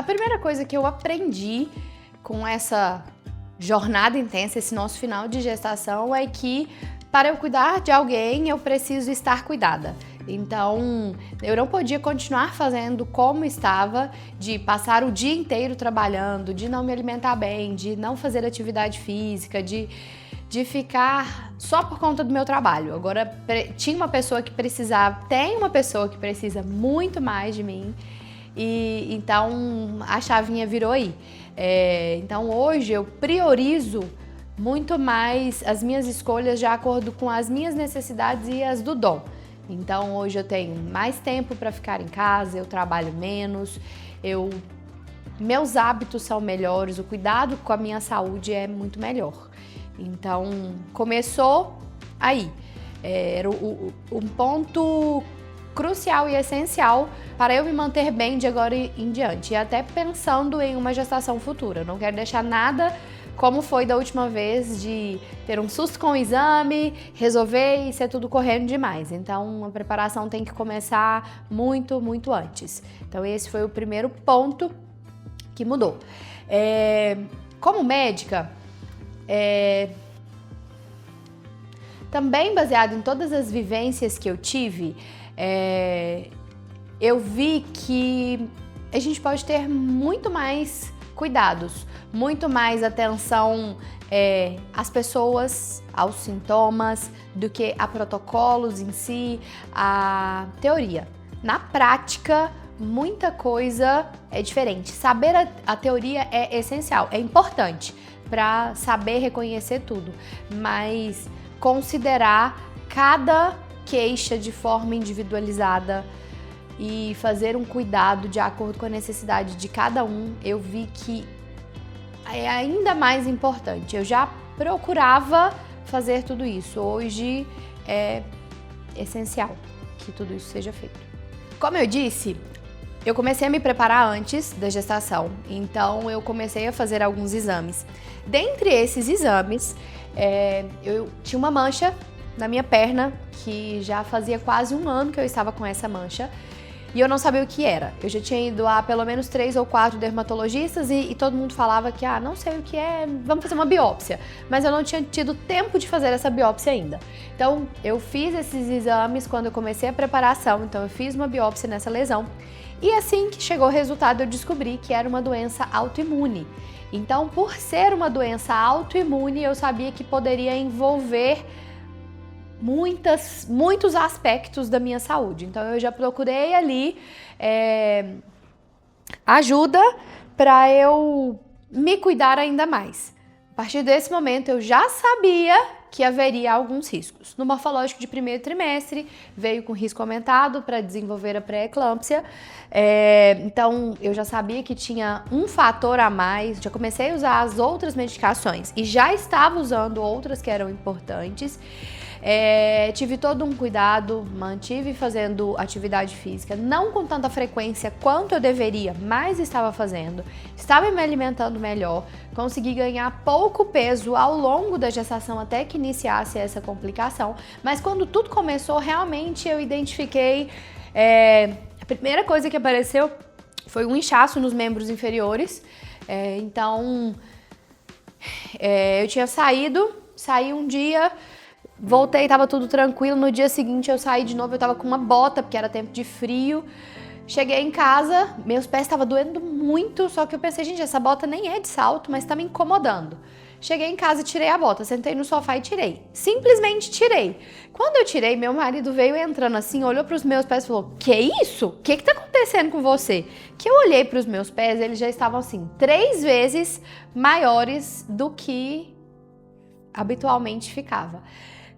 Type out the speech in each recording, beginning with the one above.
A primeira coisa que eu aprendi com essa jornada intensa, esse nosso final de gestação, é que para eu cuidar de alguém, eu preciso estar cuidada. Então, eu não podia continuar fazendo como estava, de passar o dia inteiro trabalhando, de não me alimentar bem, de não fazer atividade física, de ficar só por conta do meu trabalho. Agora, tem uma pessoa que precisa muito mais de mim, e então a chavinha virou aí. Então, hoje eu priorizo muito mais as minhas escolhas de acordo com as minhas necessidades e as do Dom. Então, hoje eu tenho mais tempo para ficar em casa, eu trabalho menos, meus hábitos são melhores, o cuidado com a minha saúde é muito melhor. Então, começou aí. Era um ponto crucial e essencial para eu me manter bem de agora em diante. E até pensando em uma gestação futura. Eu não quero deixar nada como foi da última vez, de ter um susto com o exame, resolver e ser tudo correndo demais. Então, a preparação tem que começar muito, muito antes. Então, esse foi o primeiro ponto que mudou. Como médica, também baseado em todas as vivências que eu tive, eu vi que a gente pode ter muito mais cuidados, muito mais atenção às pessoas, aos sintomas, do que a protocolos em si, a teoria. Na prática, muita coisa é diferente. Saber a teoria é essencial, é importante para saber reconhecer tudo, mas considerar cada queixa de forma individualizada e fazer um cuidado de acordo com a necessidade de cada um, eu vi que é ainda mais importante. Eu já procurava fazer tudo isso, hoje é essencial que tudo isso seja feito. Como eu disse, eu comecei a me preparar antes da gestação, então eu comecei a fazer alguns exames. Dentre esses exames, eu tinha uma mancha na minha perna, que já fazia quase 1 ano que eu estava com essa mancha, e eu não sabia o que era. Eu já tinha ido a pelo menos 3 ou 4 dermatologistas e todo mundo falava que, não sei o que é, vamos fazer uma biópsia. Mas eu não tinha tido tempo de fazer essa biópsia ainda. Então, eu fiz esses exames quando eu comecei a preparação, então eu fiz uma biópsia nessa lesão. E assim que chegou o resultado, eu descobri que era uma doença autoimune. Então, por ser uma doença autoimune, eu sabia que poderia envolver muitos aspectos da minha saúde. Então, eu já procurei ali ajuda para eu me cuidar ainda mais. A partir desse momento, eu já sabia que haveria alguns riscos. No morfológico de primeiro trimestre, veio com risco aumentado para desenvolver a pré-eclâmpsia. Então, eu já sabia que tinha um fator a mais, já comecei a usar as outras medicações e já estava usando outras que eram importantes. Tive todo um cuidado, mantive fazendo atividade física, não com tanta frequência quanto eu deveria, mas estava fazendo, estava me alimentando melhor, consegui ganhar pouco peso ao longo da gestação até que iniciasse essa complicação, mas quando tudo começou, realmente eu identifiquei, a primeira coisa que apareceu foi um inchaço nos membros inferiores, então eu tinha saí um dia, voltei, tava tudo tranquilo, no dia seguinte eu saí de novo, eu tava com uma bota, porque era tempo de frio. Cheguei em casa, meus pés estavam doendo muito, só que eu pensei, gente, essa bota nem é de salto, mas tá me incomodando. Cheguei em casa e tirei a bota, sentei no sofá e tirei. Simplesmente tirei. Quando eu tirei, meu marido veio entrando assim, olhou pros meus pés e falou, que isso? O que tá acontecendo com você? Que eu olhei pros meus pés, eles já estavam assim, 3 vezes maiores do que habitualmente ficava.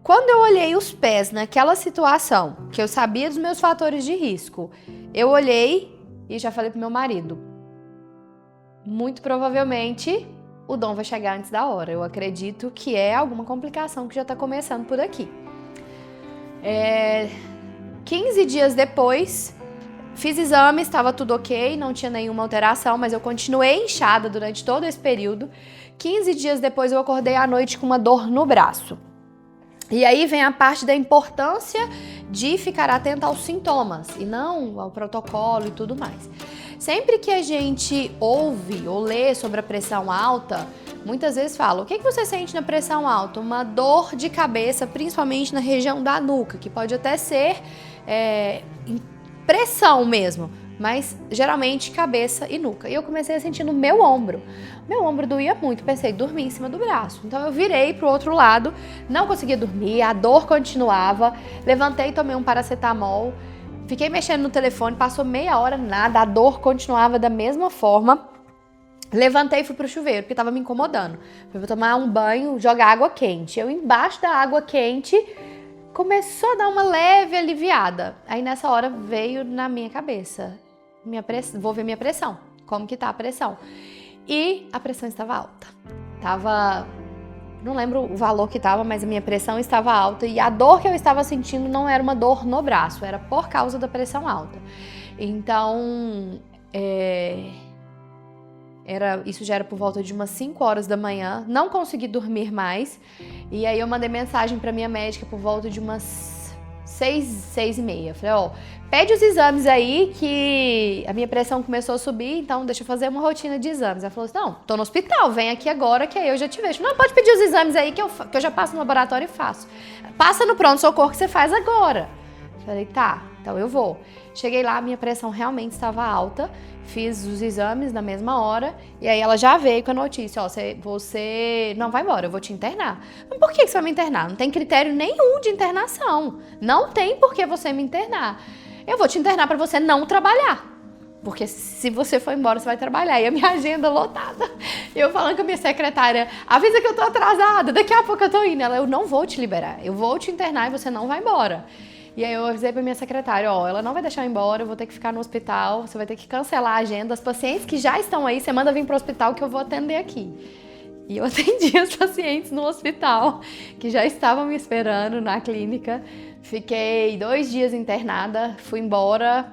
Quando eu olhei os pés naquela situação, que eu sabia dos meus fatores de risco, eu olhei e já falei pro meu marido, muito provavelmente o Dom vai chegar antes da hora. Eu acredito que é alguma complicação que já tá começando por aqui. 15 dias depois, fiz exames, estava tudo ok, não tinha nenhuma alteração, mas eu continuei inchada durante todo esse período. 15 dias depois eu acordei à noite com uma dor no braço. E aí vem a parte da importância de ficar atento aos sintomas e não ao protocolo e tudo mais. Sempre que a gente ouve ou lê sobre a pressão alta, muitas vezes fala: o que você sente na pressão alta? Uma dor de cabeça, principalmente na região da nuca, que pode até ser pressão mesmo, mas geralmente cabeça e nuca. E eu comecei a sentir no meu ombro. Meu ombro doía muito, pensei, dormir em cima do braço. Então eu virei pro outro lado, não conseguia dormir, a dor continuava. Levantei, tomei um paracetamol, fiquei mexendo no telefone, passou meia hora, nada, a dor continuava da mesma forma. Levantei e fui pro chuveiro, porque tava me incomodando. Fui tomar um banho, jogar água quente. Eu embaixo da água quente, começou a dar uma leve aliviada. Aí nessa hora veio na minha cabeça, vou ver minha pressão, como que tá a pressão. E a pressão estava alta. Não lembro o valor que estava, mas a minha pressão estava alta e a dor que eu estava sentindo não era uma dor no braço, era por causa da pressão alta. Então, isso já era por volta de umas 5 horas da manhã, não consegui dormir mais, e aí eu mandei mensagem para minha médica por volta de umas 6h30. Falei, pede os exames aí que a minha pressão começou a subir, então deixa eu fazer uma rotina de exames. Ela falou assim, não, tô no hospital, vem aqui agora que aí eu já te vejo. Não, pode pedir os exames aí que eu já passo no laboratório e faço. Passa no pronto-socorro que você faz agora. Falei, tá, então eu vou. Cheguei lá, minha pressão realmente estava alta, fiz os exames na mesma hora e aí ela já veio com a notícia, você não vai embora, eu vou te internar. Mas por que você vai me internar? Não tem critério nenhum de internação, não tem por que você me internar. Eu vou te internar para você não trabalhar, porque se você for embora, você vai trabalhar. E a minha agenda lotada. Eu falando com a minha secretária, avisa que eu tô atrasada, daqui a pouco eu tô indo. Ela, eu não vou te liberar, eu vou te internar e você não vai embora. E aí eu avisei pra minha secretária, ela não vai deixar eu ir embora, eu vou ter que ficar no hospital, você vai ter que cancelar a agenda. As pacientes que já estão aí, você manda vir pro hospital que eu vou atender aqui. E eu atendi as pacientes no hospital, que já estavam me esperando na clínica. Fiquei 2 dias internada, fui embora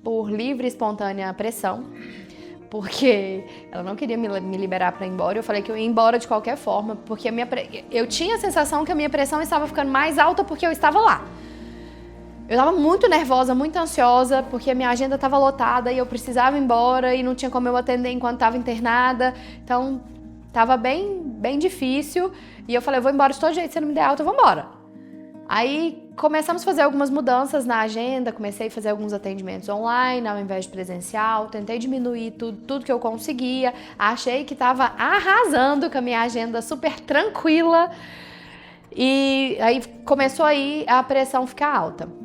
por livre e espontânea pressão, porque ela não queria me liberar para ir embora. Eu falei que eu ia embora de qualquer forma, porque eu tinha a sensação que a minha pressão estava ficando mais alta porque eu estava lá. Eu estava muito nervosa, muito ansiosa, porque a minha agenda estava lotada e eu precisava ir embora e não tinha como eu atender enquanto estava internada. Então, estava bem difícil. E eu falei, eu vou embora de todo jeito, se não me der alta, eu vou embora. Aí, começamos a fazer algumas mudanças na agenda, comecei a fazer alguns atendimentos online ao invés de presencial, tentei diminuir tudo que eu conseguia, achei que estava arrasando com a minha agenda super tranquila. E aí, começou aí a pressão ficar alta.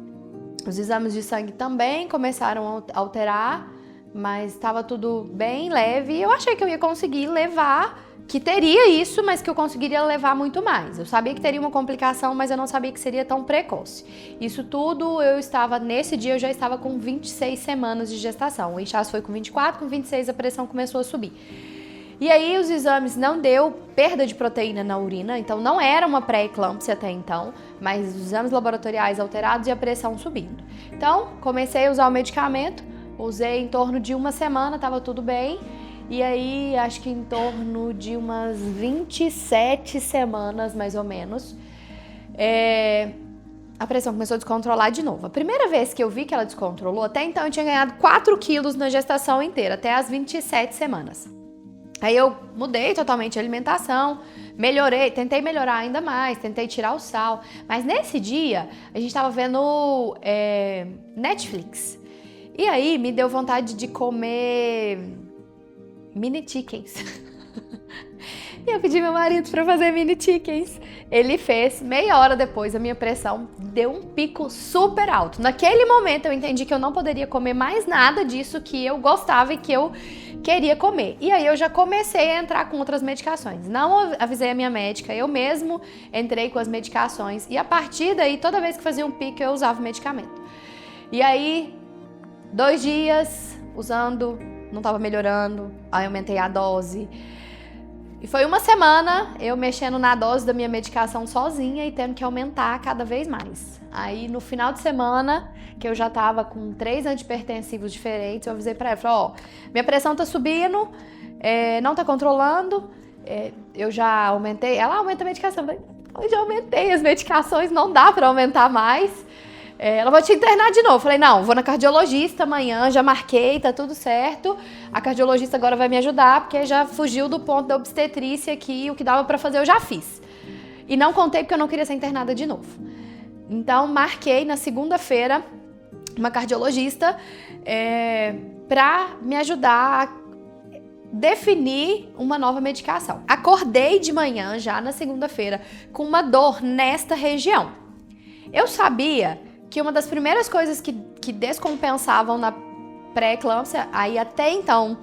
Os exames de sangue também começaram a alterar, mas estava tudo bem leve e eu achei que eu ia conseguir levar, que teria isso, mas que eu conseguiria levar muito mais. Eu sabia que teria uma complicação, mas eu não sabia que seria tão precoce. Isso tudo, nesse dia eu já estava com 26 semanas de gestação. O inchaço foi com 24, com 26 a pressão começou a subir. E aí os exames não deu perda de proteína na urina, então não era uma pré-eclâmpsia até então, mas os exames laboratoriais alterados e a pressão subindo. Então, comecei a usar o medicamento, usei em torno de 1 semana, estava tudo bem, e aí acho que em torno de umas 27 semanas, mais ou menos, a pressão começou a descontrolar de novo. A primeira vez que eu vi que ela descontrolou, até então eu tinha ganhado 4 quilos na gestação inteira, até as 27 semanas. Aí eu mudei totalmente a alimentação, tentei melhorar ainda mais, tentei tirar o sal. Mas nesse dia, a gente tava vendo Netflix. E aí me deu vontade de comer mini chickens. E eu pedi meu marido para fazer mini chickens. Ele fez, meia hora depois a minha pressão deu um pico super alto. Naquele momento eu entendi que eu não poderia comer mais nada disso que eu gostava e que eu queria comer. E aí eu já comecei a entrar com outras medicações. Não avisei a minha médica, eu mesmo entrei com as medicações. E a partir daí, toda vez que fazia um pico, eu usava o medicamento. E aí, 2 dias usando, não estava melhorando, aí aumentei a dose. E foi 1 semana eu mexendo na dose da minha medicação sozinha e tendo que aumentar cada vez mais. Aí no final de semana, que eu já tava com 3 antipertensivos diferentes, eu avisei pra ela, falei, minha pressão tá subindo, não tá controlando, eu já aumentei, ela aumenta a medicação, eu falei, onde eu aumentei as medicações, não dá pra aumentar mais. Ela vai te internar de novo. Falei, não, vou na cardiologista amanhã, já marquei, tá tudo certo. A cardiologista agora vai me ajudar, porque já fugiu do ponto da obstetrícia aqui, o que dava pra fazer eu já fiz. E não contei porque eu não queria ser internada de novo. Então, marquei na segunda-feira uma cardiologista pra me ajudar a definir uma nova medicação. Acordei de manhã, já na segunda-feira, com uma dor nesta região. Eu sabia que uma das primeiras coisas que descompensavam na pré-eclâmpsia, aí até então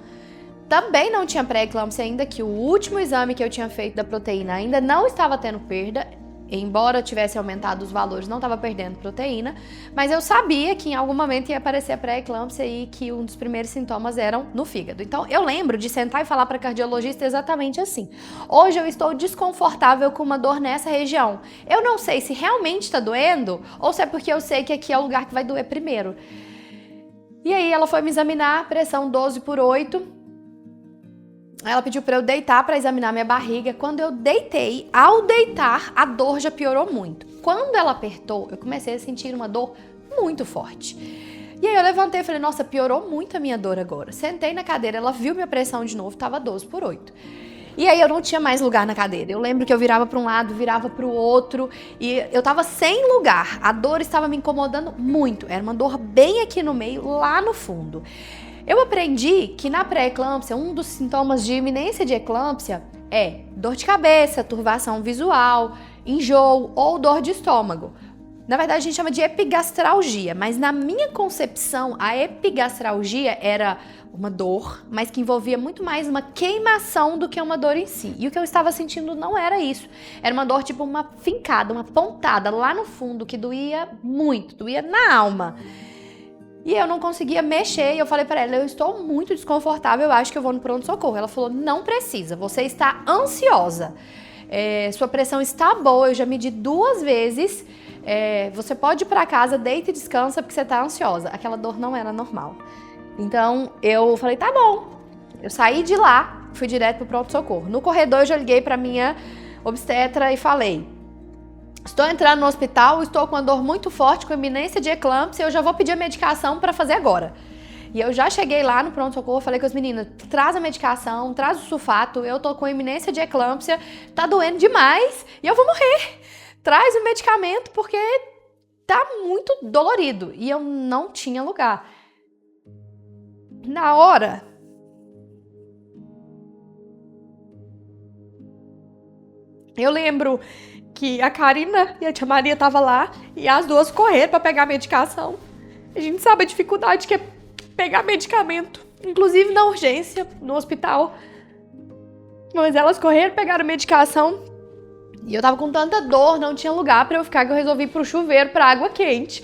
também não tinha pré-eclâmpsia ainda, que o último exame que eu tinha feito da proteína ainda não estava tendo perda, embora tivesse aumentado os valores, não estava perdendo proteína, mas eu sabia que em algum momento ia aparecer a pré-eclâmpsia e que um dos primeiros sintomas eram no fígado. Então eu lembro de sentar e falar para a cardiologista exatamente assim: hoje eu estou desconfortável com uma dor nessa região. Eu não sei se realmente está doendo ou se é porque eu sei que aqui é o lugar que vai doer primeiro. E aí ela foi me examinar, pressão 12/8. Ela pediu para eu deitar para examinar minha barriga. Quando eu deitei, ao deitar, a dor já piorou muito. Quando ela apertou, eu comecei a sentir uma dor muito forte. E aí eu levantei e falei, nossa, piorou muito a minha dor agora. Sentei na cadeira, ela viu minha pressão de novo, tava 12/8. E aí eu não tinha mais lugar na cadeira. Eu lembro que eu virava para um lado, virava para o outro e eu tava sem lugar. A dor estava me incomodando muito. Era uma dor bem aqui no meio, lá no fundo. Eu aprendi que na pré-eclâmpsia, um dos sintomas de iminência de eclâmpsia é dor de cabeça, turbação visual, enjoo ou dor de estômago. Na verdade, a gente chama de epigastralgia, mas na minha concepção, a epigastralgia era uma dor, mas que envolvia muito mais uma queimação do que uma dor em si. E o que eu estava sentindo não era isso. Era uma dor tipo uma fincada, uma pontada lá no fundo, que doía muito, doía na alma. E eu não conseguia mexer e eu falei pra ela, eu estou muito desconfortável, eu acho que eu vou no pronto-socorro. Ela falou, não precisa, você está ansiosa, sua pressão está boa, eu já medi 2 vezes, você pode ir pra casa, deita e descansa porque você está ansiosa. Aquela dor não era normal. Então eu falei, tá bom. Eu saí de lá, fui direto pro pronto-socorro. No corredor eu já liguei pra minha obstetra e falei, estou entrando no hospital, estou com uma dor muito forte, com iminência de eclâmpsia, eu já vou pedir a medicação para fazer agora. E eu já cheguei lá no pronto-socorro, falei com as meninas, traz a medicação, traz o sulfato, eu tô com iminência de eclâmpsia, tá doendo demais e eu vou morrer. Traz o medicamento porque tá muito dolorido. E eu não tinha lugar. Na hora, eu lembro que a Karina e a tia Maria estavam lá e as duas correram para pegar a medicação. A gente sabe a dificuldade que é pegar medicamento, inclusive na urgência, no hospital. Mas elas correram, pegaram medicação e eu tava com tanta dor, não tinha lugar para eu ficar, que eu resolvi ir pro chuveiro, pra água quente.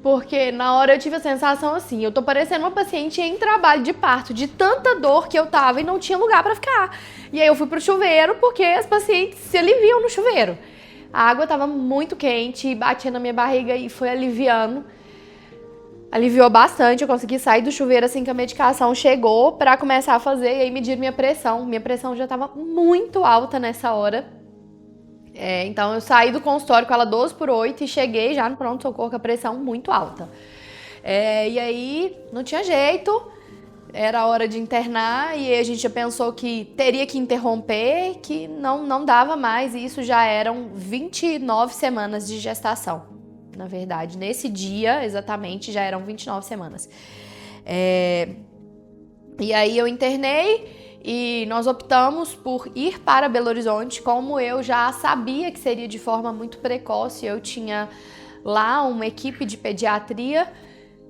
Porque na hora eu tive a sensação assim, eu tô parecendo uma paciente em trabalho de parto, de tanta dor que eu tava e não tinha lugar pra ficar. E aí eu fui pro chuveiro porque as pacientes se aliviam no chuveiro. A água estava muito quente, batia na minha barriga e foi aliviando. Aliviou bastante, eu consegui sair do chuveiro assim que a medicação chegou para começar a fazer e aí medir minha pressão. Minha pressão já estava muito alta nessa hora. Então eu saí do consultório com ela 12/8 e cheguei já no pronto-socorro com a pressão muito alta. E aí não tinha jeito. Era hora de internar e a gente já pensou que teria que interromper, que não dava mais, e isso já eram 29 semanas de gestação. Na verdade, nesse dia, exatamente, já eram 29 semanas. E aí eu internei e nós optamos por ir para Belo Horizonte, como eu já sabia que seria de forma muito precoce, eu tinha lá uma equipe de pediatria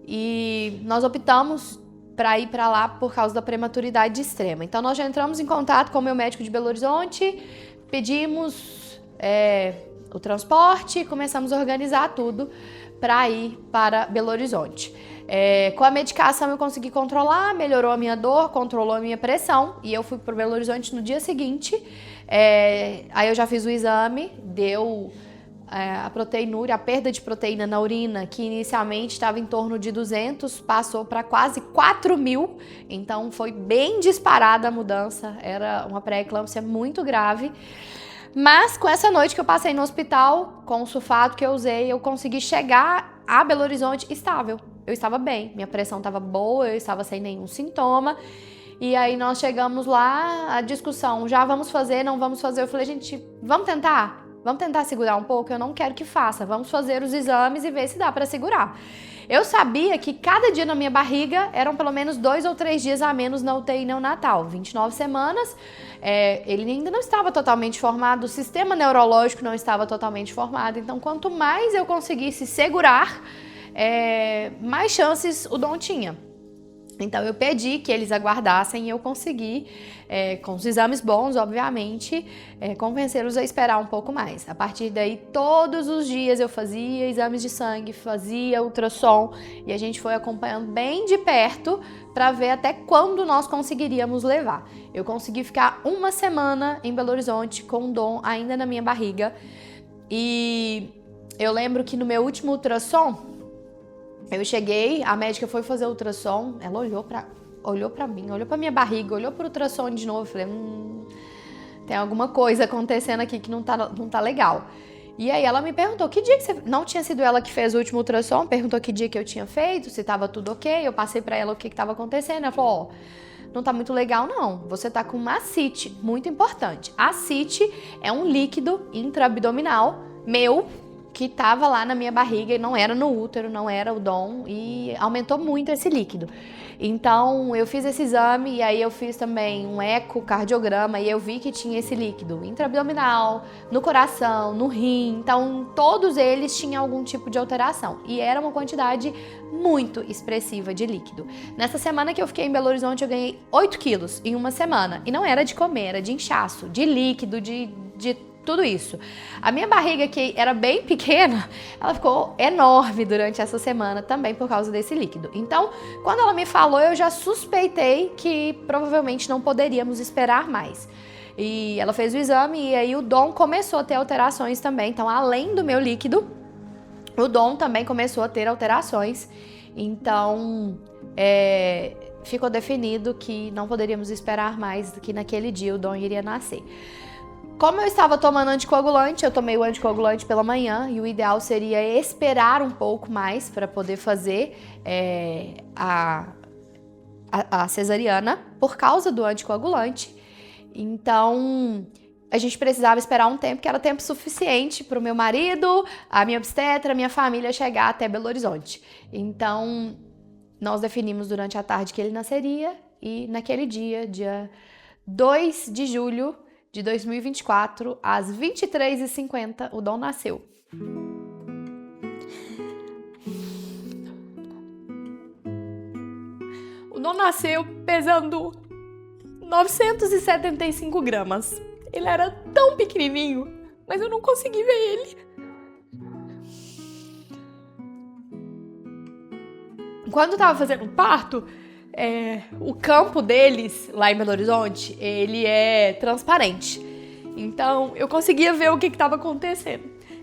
e nós optamos para ir para lá por causa da prematuridade extrema. Então nós já entramos em contato com o meu médico de Belo Horizonte, pedimos o transporte, começamos a organizar tudo para ir para Belo Horizonte. Com a medicação eu consegui controlar, melhorou a minha dor, controlou a minha pressão e eu fui para Belo Horizonte no dia seguinte. Aí eu já fiz o exame, deu a proteinúria, a perda de proteína na urina, que inicialmente estava em torno de 200, passou para quase 4.000, então foi bem disparada a mudança, era uma pré-eclâmpsia muito grave. Mas com essa noite que eu passei no hospital, com o sulfato que eu usei, eu consegui chegar a Belo Horizonte estável. Eu estava bem, minha pressão estava boa, eu estava sem nenhum sintoma. E aí nós chegamos lá, a discussão, já vamos fazer, não vamos fazer? Eu falei, gente, vamos tentar? Vamos tentar segurar um pouco? Eu não quero que faça, vamos fazer os exames e ver se dá para segurar. Eu sabia que cada dia na minha barriga eram pelo menos 2 ou 3 dias a menos na UTI neonatal, 29 semanas, ele ainda não estava totalmente formado, o sistema neurológico não estava totalmente formado, então quanto mais eu conseguisse segurar, mais chances o Dom tinha. Então eu pedi que eles aguardassem e eu consegui, com os exames bons, obviamente, convencê-los a esperar um pouco mais. A partir daí, todos os dias eu fazia exames de sangue, fazia ultrassom e a gente foi acompanhando bem de perto para ver até quando nós conseguiríamos levar. Eu consegui ficar 1 semana em Belo Horizonte com o Dom ainda na minha barriga e eu lembro que no meu último ultrassom, eu cheguei, a médica foi fazer o ultrassom, ela olhou pra mim, olhou pra minha barriga, olhou pro ultrassom de novo, eu falei, tem alguma coisa acontecendo aqui que não tá legal. E aí ela me perguntou, que dia que você... Não tinha sido ela que fez o último ultrassom, perguntou que dia que eu tinha feito, se tava tudo ok, eu passei pra ela o que tava acontecendo, ela falou, não tá muito legal não, você tá com uma ascite, muito importante. A ascite é um líquido intraabdominal meu, que tava lá na minha barriga e não era no útero, não era o Dom e aumentou muito esse líquido. Então eu fiz esse exame e aí eu fiz também um ecocardiograma e eu vi que tinha esse líquido intraabdominal, no coração, no rim, então todos eles tinham algum tipo de alteração e era uma quantidade muito expressiva de líquido. Nessa semana que eu fiquei em Belo Horizonte eu ganhei 8 quilos em 1 semana e não era de comer, era de inchaço, de líquido, de tudo isso. A minha barriga, que era bem pequena, ela ficou enorme durante essa semana também por causa desse líquido. Então, quando ela me falou, eu já suspeitei que provavelmente não poderíamos esperar mais. E ela fez o exame e aí o Dom começou a ter alterações também. Então, além do meu líquido, o Dom também começou a ter alterações. Então, ficou definido que não poderíamos esperar mais, que naquele dia o Dom iria nascer. Como eu estava tomando anticoagulante, eu tomei o anticoagulante pela manhã e o ideal seria esperar um pouco mais para poder fazer a cesariana por causa do anticoagulante. Então, a gente precisava esperar um tempo, que era tempo suficiente para o meu marido, a minha obstetra, a minha família chegar até Belo Horizonte. Então, nós definimos durante a tarde que ele nasceria e naquele dia 2 de julho de 2024, às 23h50, o Dom nasceu. O Dom nasceu pesando 975 gramas. Ele era tão pequenininho, mas eu não consegui ver ele. Quando eu tava fazendo o parto, o campo deles, lá em Belo Horizonte, ele é transparente. Então, eu conseguia ver o que estava acontecendo.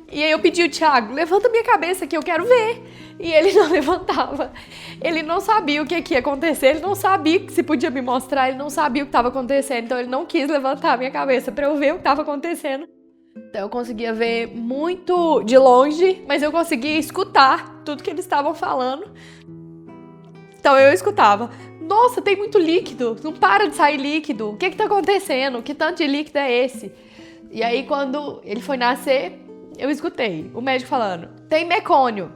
E aí eu pedi ao Thiago, levanta minha cabeça que eu quero ver. E ele não levantava. Ele não sabia o que ia acontecer, ele não sabia se podia me mostrar, ele não sabia o que estava acontecendo. Então, ele não quis levantar a minha cabeça para eu ver o que estava acontecendo. Então, eu conseguia ver muito de longe, mas eu conseguia escutar tudo que eles estavam falando. Então eu escutava, nossa, tem muito líquido, não para de sair líquido, o que tá acontecendo? Que tanto de líquido é esse? E aí quando ele foi nascer, eu escutei o médico falando, tem mecônio.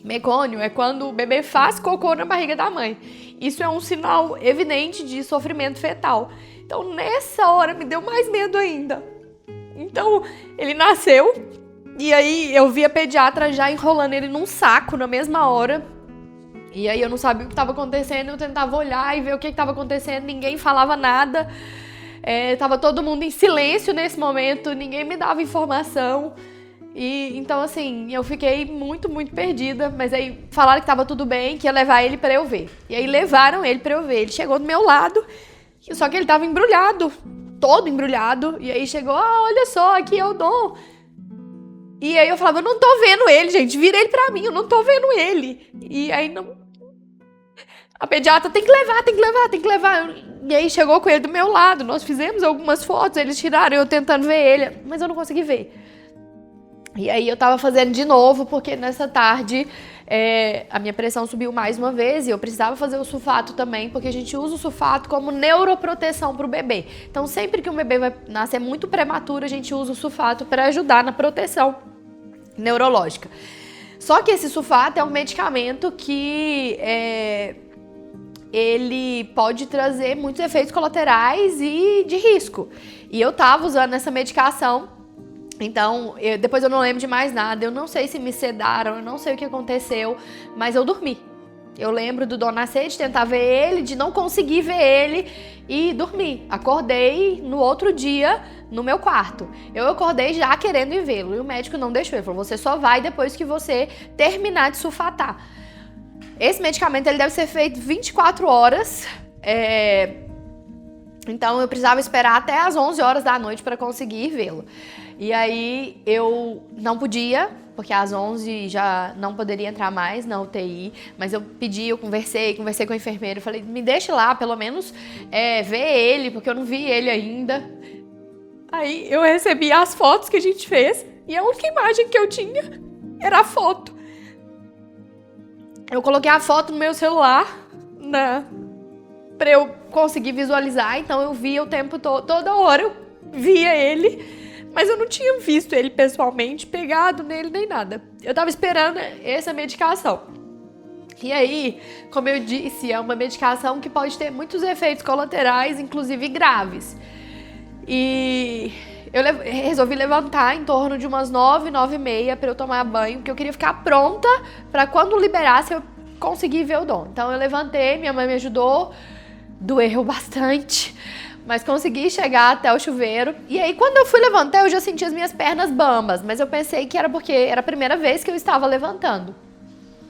Mecônio é quando o bebê faz cocô na barriga da mãe. Isso é um sinal evidente de sofrimento fetal. Então nessa hora me deu mais medo ainda. Então ele nasceu e aí eu vi a pediatra já enrolando ele num saco na mesma hora. E aí eu não sabia o que estava acontecendo, eu tentava olhar e ver o que estava acontecendo, ninguém falava nada, tava todo mundo em silêncio nesse momento, ninguém me dava informação. E então assim, eu fiquei muito, muito perdida, mas aí falaram que estava tudo bem, que ia levar ele para eu ver. E aí levaram ele para eu ver, ele chegou do meu lado, só que ele estava embrulhado, todo embrulhado, e aí chegou, olha só, aqui é o Dom. E aí eu falava, eu não tô vendo ele, gente, vira ele pra mim, eu não tô vendo ele. E aí não... A pediatra, tem que levar. E aí chegou com ele do meu lado, nós fizemos algumas fotos, eles tiraram eu tentando ver ele, mas eu não consegui ver. E aí eu tava fazendo de novo, porque nessa tarde a minha pressão subiu mais uma vez e eu precisava fazer o sulfato também, porque a gente usa o sulfato como neuroproteção para o bebê. Então sempre que um bebê vai nascer muito prematuro, a gente usa o sulfato para ajudar na proteção neurológica. Só que esse sulfato é um medicamento que ele pode trazer muitos efeitos colaterais e de risco. E eu tava usando essa medicação, então depois eu não lembro de mais nada, eu não sei se me sedaram, eu não sei o que aconteceu, mas eu dormi. Eu lembro do Dom nascer, de tentar ver ele, de não conseguir ver ele e dormi. Acordei no outro dia no meu quarto. Eu acordei já querendo ir vê-lo e o médico não deixou. Ele falou, você só vai depois que você terminar de sulfatar. Esse medicamento ele deve ser feito 24 horas, então eu precisava esperar até as 11 horas da noite para conseguir vê-lo. E aí eu não podia, porque às 11 já não poderia entrar mais na UTI, mas eu pedi, eu conversei com o enfermeiro, falei, me deixe lá, pelo menos ver ele, porque eu não vi ele ainda. Aí eu recebi as fotos que a gente fez, e a única imagem que eu tinha era a foto. Eu coloquei a foto no meu celular, pra eu conseguir visualizar, então eu via o tempo todo, toda hora eu via ele, mas eu não tinha visto ele pessoalmente, pegado nele nem nada. Eu tava esperando essa medicação. E aí, como eu disse, é uma medicação que pode ter muitos efeitos colaterais, inclusive graves. E eu resolvi levantar em torno de umas 9, 9h30 para eu tomar banho, porque eu queria ficar pronta para quando liberasse eu conseguir ver o Dom. Então eu levantei, minha mãe me ajudou, doeu bastante, mas consegui chegar até o chuveiro. E aí quando eu fui levantar eu já senti as minhas pernas bambas, mas eu pensei que era porque era a primeira vez que eu estava levantando.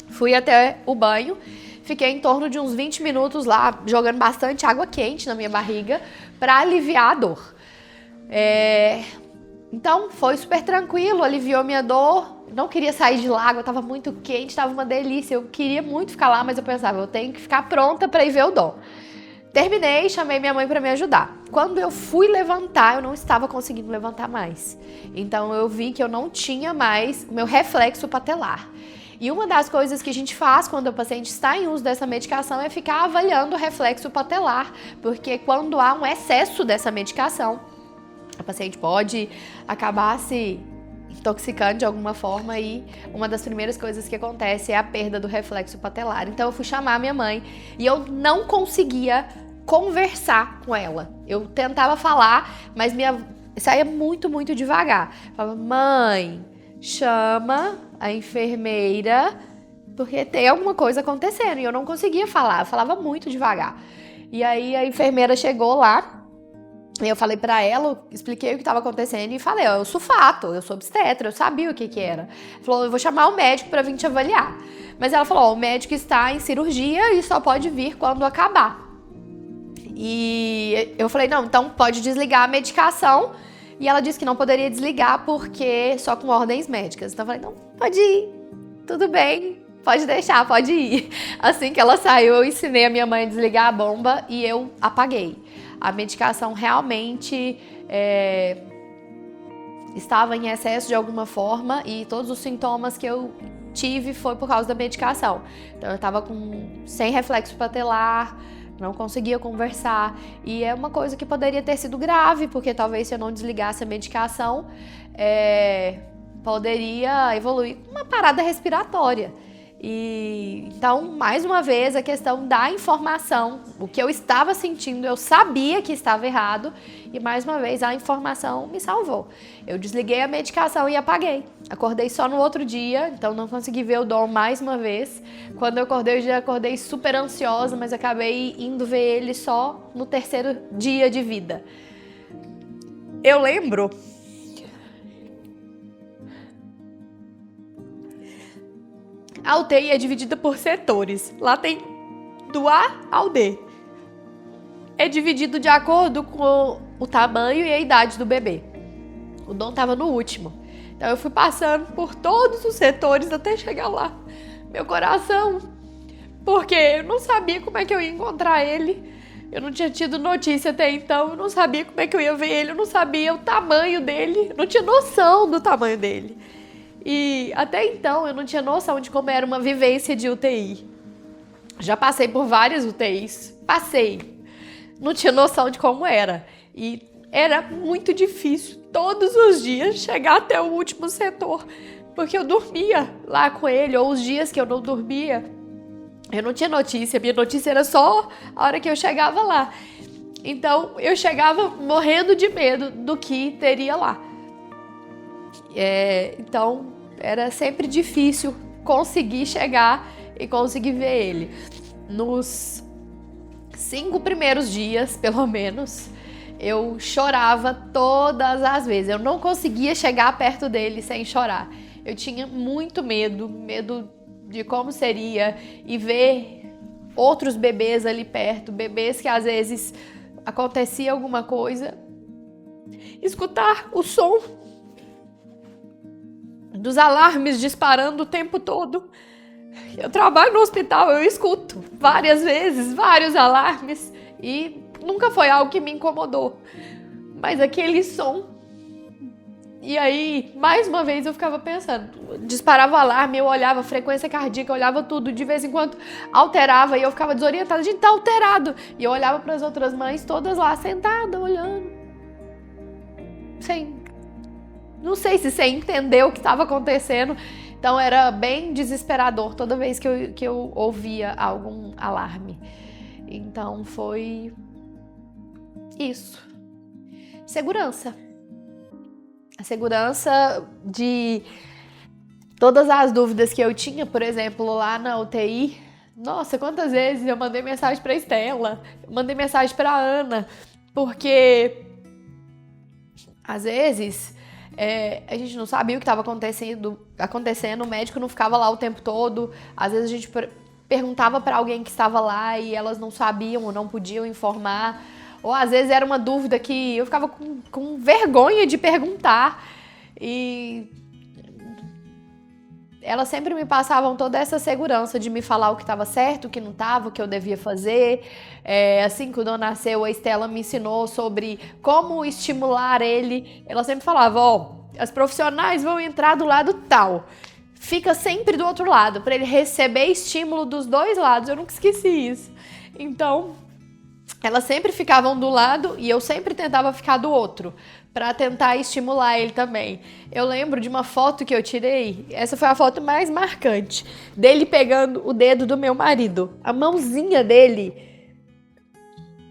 Fui até o banho, fiquei em torno de uns 20 minutos lá, jogando bastante água quente na minha barriga para aliviar a dor. Então foi super tranquilo, aliviou minha dor. Não queria sair de lá, a água estava muito quente, estava uma delícia. Eu queria muito ficar lá, mas eu pensava, eu tenho que ficar pronta para ir ver o Dom. Terminei, chamei minha mãe para me ajudar. Quando eu fui levantar, eu não estava conseguindo levantar mais. Então eu vi que eu não tinha mais o meu reflexo patelar. E uma das coisas que a gente faz quando o paciente está em uso dessa medicação é ficar avaliando o reflexo patelar, porque quando há um excesso dessa medicação, a paciente pode acabar se intoxicando de alguma forma e uma das primeiras coisas que acontece é a perda do reflexo patelar. Então eu fui chamar minha mãe e eu não conseguia conversar com ela. Eu tentava falar, mas saía muito, muito devagar. Eu falava, mãe, chama a enfermeira porque tem alguma coisa acontecendo. E eu não conseguia falar, eu falava muito devagar. E aí a enfermeira chegou lá, eu falei pra ela, expliquei o que estava acontecendo e falei, eu sulfato, eu sou obstetra, eu sabia o que era. Ela falou, eu vou chamar o médico pra vir te avaliar. Mas ela falou, o médico está em cirurgia e só pode vir quando acabar. E eu falei, não, então pode desligar a medicação. E ela disse que não poderia desligar porque só com ordens médicas. Então eu falei, não, pode ir, tudo bem, pode deixar, pode ir. Assim que ela saiu, eu ensinei a minha mãe a desligar a bomba e eu apaguei. A medicação realmente estava em excesso de alguma forma e todos os sintomas que eu tive foi por causa da medicação. Então eu estava sem reflexo patelar, não conseguia conversar e é uma coisa que poderia ter sido grave, porque talvez se eu não desligasse a medicação, poderia evoluir uma parada respiratória. E então, mais uma vez, a questão da informação, o que eu estava sentindo, eu sabia que estava errado e mais uma vez a informação me salvou. Eu desliguei a medicação e apaguei. Acordei só no outro dia, então não consegui ver o Dom mais uma vez. Quando eu já acordei super ansiosa, mas acabei indo ver ele só no terceiro dia de vida. Eu lembro a UTI é dividida por setores. Lá tem do A ao D. É dividido de acordo com o tamanho e a idade do bebê. O Dom estava no último. Então eu fui passando por todos os setores até chegar lá. Meu coração, porque eu não sabia como é que eu ia encontrar ele. Eu não tinha tido notícia até então, eu não sabia como é que eu ia ver ele, eu não sabia o tamanho dele, eu não tinha noção do tamanho dele. E até então eu não tinha noção de como era uma vivência de UTI. Já passei por várias UTIs, não tinha noção de como era. E era muito difícil todos os dias chegar até o último setor, porque eu dormia lá com ele, ou os dias que eu não dormia, eu não tinha notícia, minha notícia era só a hora que eu chegava lá. Então eu chegava morrendo de medo do que teria lá. Então era sempre difícil conseguir chegar e conseguir ver ele. Nos 5 primeiros dias, pelo menos, eu chorava todas as vezes. Eu não conseguia chegar perto dele sem chorar. Eu tinha muito medo de como seria e ver outros bebês ali perto, bebês que às vezes acontecia alguma coisa, escutar o som dos alarmes disparando o tempo todo. Eu trabalho no hospital, eu escuto várias vezes, vários alarmes e nunca foi algo que me incomodou. Mas aquele som. E aí, mais uma vez eu ficava pensando, disparava o alarme, eu olhava a frequência cardíaca, eu olhava tudo, de vez em quando alterava e eu ficava desorientada, gente, tá alterado. E eu olhava para as outras mães, todas lá sentadas, olhando. Não sei se sem entender o que estava acontecendo. Então era bem desesperador toda vez que eu ouvia algum alarme. Então foi isso. Segurança. A segurança de todas as dúvidas que eu tinha, por exemplo, lá na UTI. Nossa, quantas vezes eu mandei mensagem para Estela, eu mandei mensagem para Ana, porque às vezes a gente não sabia o que estava acontecendo, o médico não ficava lá o tempo todo, às vezes a gente perguntava para alguém que estava lá e elas não sabiam ou não podiam informar. Ou às vezes era uma dúvida que eu ficava com vergonha de perguntar. E elas sempre me passavam toda essa segurança de me falar o que estava certo, o que não estava, o que eu devia fazer. Assim que o Dom nasceu, a Estela me ensinou sobre como estimular ele. Ela sempre falava, as profissionais vão entrar do lado tal. Fica sempre do outro lado, para ele receber estímulo dos dois lados. Eu nunca esqueci isso. Então, elas sempre ficavam do lado e eu sempre tentava ficar do outro, para tentar estimular ele também. Eu lembro de uma foto que eu tirei, essa foi a foto mais marcante, dele pegando o dedo do meu marido. A mãozinha dele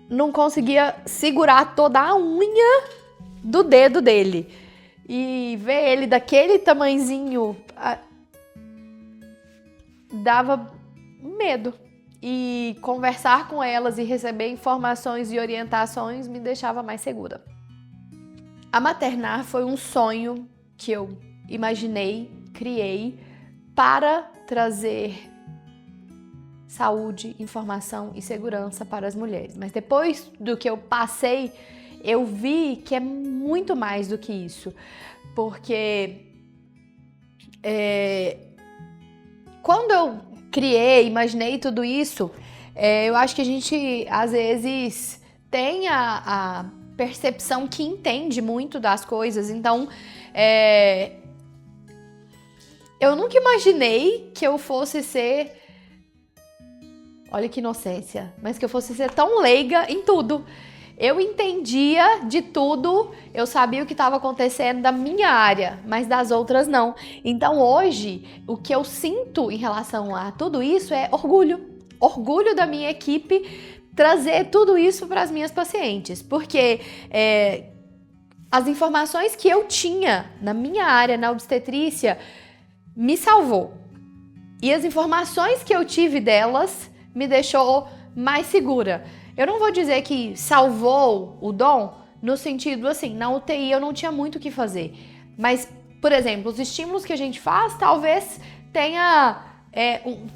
não conseguia segurar toda a unha do dedo dele. E ver ele daquele tamanzinho dava medo. E conversar com elas e receber informações e orientações me deixava mais segura. A maternar foi um sonho que eu imaginei, criei para trazer saúde, informação e segurança para as mulheres. Mas depois do que eu passei, eu vi que é muito mais do que isso. Porque quando eu criei, imaginei tudo isso, eu acho que a gente, às vezes, tem a percepção que entende muito das coisas. Então, eu nunca imaginei que eu fosse ser... Olha que inocência, mas que eu fosse ser tão leiga em tudo. Eu entendia de tudo, eu sabia o que estava acontecendo da minha área, mas das outras não. Então hoje, o que eu sinto em relação a tudo isso é orgulho. Orgulho da minha equipe trazer tudo isso para as minhas pacientes. Porque as informações que eu tinha na minha área, na obstetrícia, me salvou. E as informações que eu tive delas me deixou mais segura. Eu não vou dizer que salvou o Dom no sentido assim, na UTI eu não tinha muito o que fazer. Mas, por exemplo, os estímulos que a gente faz talvez tenha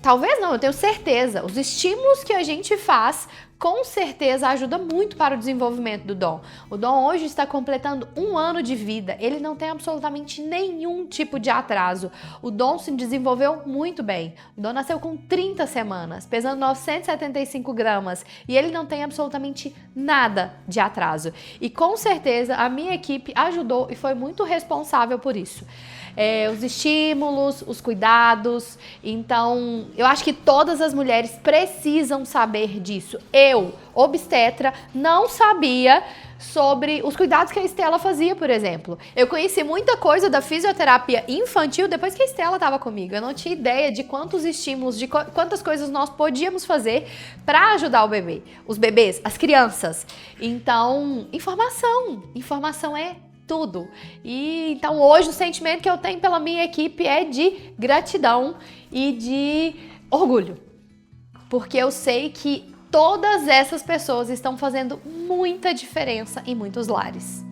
talvez não, eu tenho certeza, os estímulos que a gente faz com certeza ajuda muito para o desenvolvimento do Dom. O Dom hoje está completando 1 ano de vida, ele não tem absolutamente nenhum tipo de atraso. O Dom se desenvolveu muito bem. O Dom nasceu com 30 semanas, pesando 975 gramas e ele não tem absolutamente nada de atraso. E com certeza a minha equipe ajudou e foi muito responsável por isso. Os estímulos, os cuidados. Então, eu acho que todas as mulheres precisam saber disso. Eu, obstetra, não sabia sobre os cuidados que a Estela fazia, por exemplo. Eu conheci muita coisa da fisioterapia infantil depois que a Estela estava comigo. Eu não tinha ideia de quantos estímulos, de quantas coisas nós podíamos fazer para ajudar o bebê, os bebês, as crianças. Então, informação é tudo. E então hoje o sentimento que eu tenho pela minha equipe é de gratidão e de orgulho, porque eu sei que todas essas pessoas estão fazendo muita diferença em muitos lares.